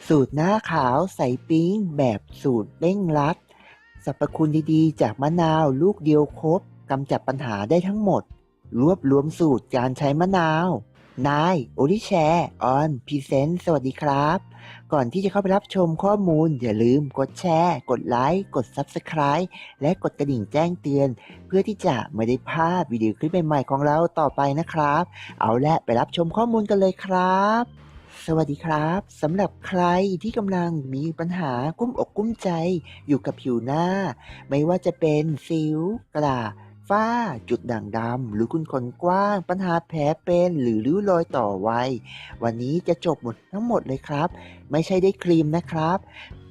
สูตรหน้าขาวใสปิ๊งแบบสูตรเร่งรัดสรรพคุณดีๆจากมะนาวลูกเดียวครบกำจัดปัญหาได้ทั้งหมดรวบรวมสูตรการใช้มะนาวนายโอลิแชร์ออนพรีเซนต์สวัสดีครับก่อนที่จะเข้าไปรับชมข้อมูลอย่าลืมกดแชร์กดไลค์กด Subscribe และกดกระดิ่งแจ้งเตือนเพื่อที่จะไม่ได้พลาดวิดีโอคลิปใหม่ๆของเราต่อไปนะครับเอาละไปรับชมข้อมูลกันเลยครับ สวัสดีครับสำหรับใครที่กำลังมีปัญหากุ้มอกกุ้มใจอยู่กับผิวหน้าไม่ว่าจะเป็นสิวกระฝ้าจุดด่างดำหรือคุณขนกว้างปัญหาแผลเป็นหรือริ้วรอยต่อวัยวันนี้จะจบหมดทั้งหมดเลยครับไม่ใช่ได้ครีมนะครับ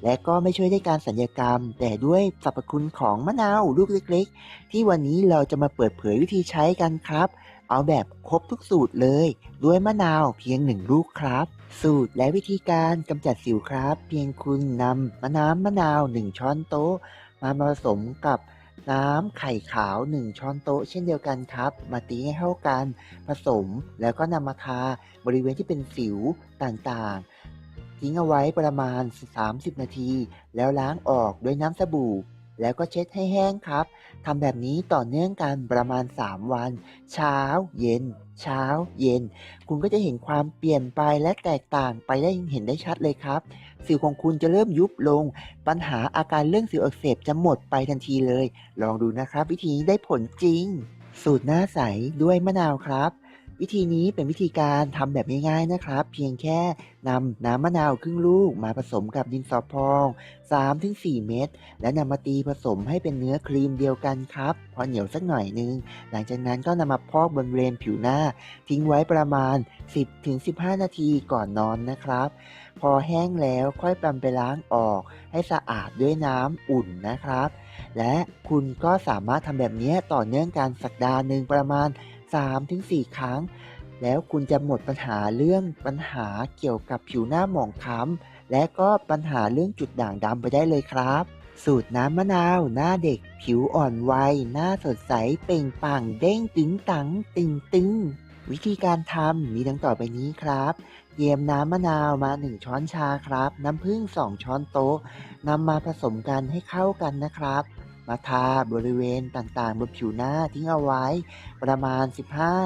และก็ไม่ช่วยได้การสัญญกรรมแต่ด้วยสรรพคุณของมะนาวลูกเล็กๆที่วันนี้เราจะมาเปิดเผยวิธีใช้กันครับเอาแบบครบทุกสูตรเลยด้วยมะนาวเพียง1 ลูกครับ สูตรและวิธีการกำจัดสิวครับเพียงคุณนำมะนาว1ช้อนโต๊ะมาผสมกับน้ำไข่ขาว1ช้อนโต๊ะเช่นเดียวกันครับมาตีให้เข้ากันผสมแล้วก็นำมาทาบริเวณที่เป็นสิวต่างๆทิ้งเอาไว้ประมาณ30นาทีแล้วล้างออกด้วยน้ำสบู่แล้วก็เช็ดให้แห้งครับทำแบบนี้ต่อเนื่องกันประมาณ3วันเช้าเย็นเช้าเย็น คุณก็จะเห็นความเปลี่ยนไปและแตกต่างไปได้เห็นได้ชัดเลยครับสิวของคุณจะเริ่มยุบลงปัญหาอาการเรื่องสิวอักเสบจะหมดไปทันทีเลยลองดูนะครับวิธีนี้ได้ผลจริงสูตรหน้าใสด้วยมะนาวครับวิธีนี้เป็นวิธีการทำแบบง่ายๆนะครับเพียงแค่นำน้ำมะนาวครึ่งลูกมาผสมกับดินสอพอง3-4 เม็ดและนำมาตีผสมให้เป็นเนื้อครีมเดียวกันครับพอเหนียวสักหน่อยนึงหลังจากนั้นก็นำมาพอกบริเวณผิวหน้า ทิ้งไว้ประมาณ 10-15 นาทีก่อนนอนนะครับ พอแห้งแล้วค่อยนำไปล้างออกให้สะอาดด้วยน้ำอุ่นนะครับ และคุณก็สามารถทำแบบนี้ต่อเนื่องกันสัปดาห์หนึ่งประมาณ 3-4 ครั้ง แล้วคุณจะหมดปัญหาเรื่องปัญหาเกี่ยวกับผิวหน้าหมองคล้ำและก็ปัญหาเรื่องจุดด่างดำไปได้เลยครับ สูตรน้ำมะนาวหน้าเด็กผิวอ่อนวัยหน้าสดใสเปล่งปลั่งเด้งตึงตังตึงตึงวิธีการทำมีดังต่อไปนี้ครับเตรียมน้ำมะนาวมา1ช้อนชาครับน้ำผึ้ง2ช้อนโต๊ะนำมาผสมกันให้เข้ากันนะครับมาทาบริเวณต่างๆบนผิวหน้าทิ้งเอาไว้ประมาณ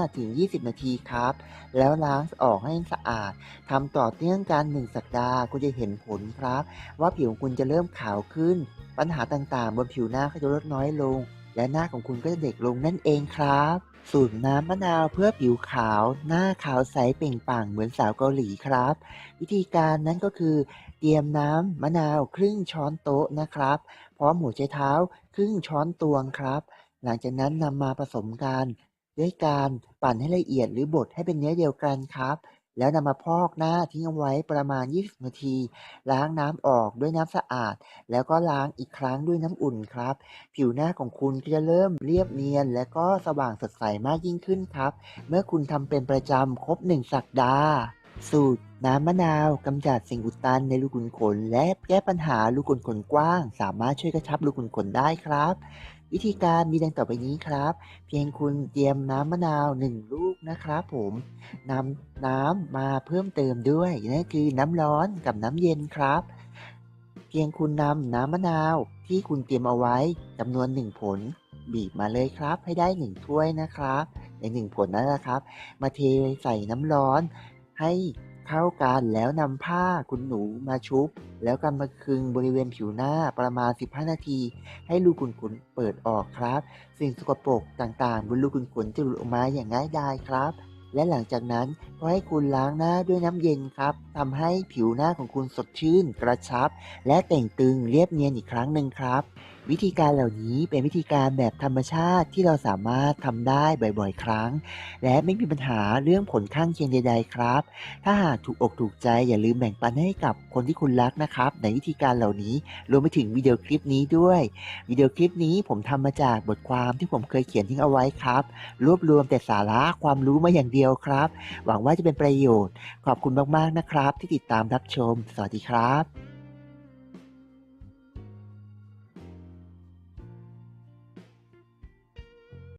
15-20 นาทีครับแล้วล้างออกให้สะอาดทำต่อเนื่องกัน1 สัปดาห์คุณจะเห็นผลครับว่าผิวของคุณจะเริ่มขาวขึ้น ปัญหาต่างๆบนผิวหน้าก็จะลดน้อยลง และหน้าของคุณก็จะเด็กลงนั่นเองครับ สูตรน้ำมะนาวเพื่อผิวขาว หน้าขาวใสเปล่งปลั่งเหมือนสาวเกาหลีครับ วิธีการนั้นก็คือเตรียมน้ำมะนาวครึ่งช้อนโต๊ะนะครับพร้อมหัวไชเท้าครึ่งช้อนตวงครับ หลังจากนั้นนำมาผสมกันด้วยการปั่นให้ละเอียดหรือบดให้เป็นเนื้อเดียวกันครับแล้วนำมาพอกหน้าทิ้งเอาไว้ประมาณ20นาทีล้างน้ำออกด้วยน้ำสะอาด แล้วก็ล้างอีกครั้งด้วยน้ำอุ่นครับผิวหน้าของคุณก็จะเริ่มเรียบเนียนและก็สว่างสดใสมากยิ่งขึ้นครับเมื่อคุณทำเป็นประจำครบ1 สัปดาห์สูตรน้ำมะนาวกำจัดสิ่งอุดตันในรูขุมขนและแก้ปัญหารูขุมขนกว้างสามารถช่วยกระชับรูขุมขนได้ครับวิธีการมีดังต่อไปนี้ครับเพียงคุณเตรียมน้ำมะนาว1 ลูกนะครับผมนำน้ำมาเพิ่มเติมด้วยนั่นคือน้ำร้อนกับน้ำเย็นครับ เพียงคุณนำน้ำมะนาวที่คุณเตรียมเอาไว้จำนวน1 ผลบีบมาเลยครับให้ได้1 ถ้วยนะครับใน1 ผลนั้นนะครับมาเทใส่น้ำร้อนให้เข้ากันแล้วนำผ้าคุณหนูมาชุบแล้วกันมาคลึงบริเวณผิวหน้าประมาณ15 นาทีให้รูขุมขนเปิดออกครับสิ่งสกปรกต่างๆบนรูขุมขนจะหลุดออกมาอย่างง่ายดายครับ และหลังจากนั้นก็ให้คุณล้างหน้าด้วยน้ำเย็นครับทำให้ผิวหน้าของคุณสดชื่นกระชับและเต่งตึงเรียบเนียนอีกครั้งหนึ่งครับวิธีการเหล่านี้เป็นวิธีการแบบธรรมชาติที่เราสามารถทำได้บ่อยๆครั้งและไม่มีปัญหาเรื่องผลข้างเคียงใดๆครับถ้าหากถูกอกถูกใจอย่าลืมแบ่งปันให้กับคนที่คุณรักนะครับในวิธีการเหล่านี้รวมไปถึงวิดีโอคลิปนี้ด้วยวิดีโอคลิปนี้ผมทำมาจากบทความที่ผมเคยเขียนทิ้งเอาไว้ครับ รวบรวมแต่สาระความรู้มาอย่างเดียวครับ หวังว่าจะเป็นประโยชน์ ขอบคุณมากๆนะครับที่ติดตามรับชม สวัสดีครับ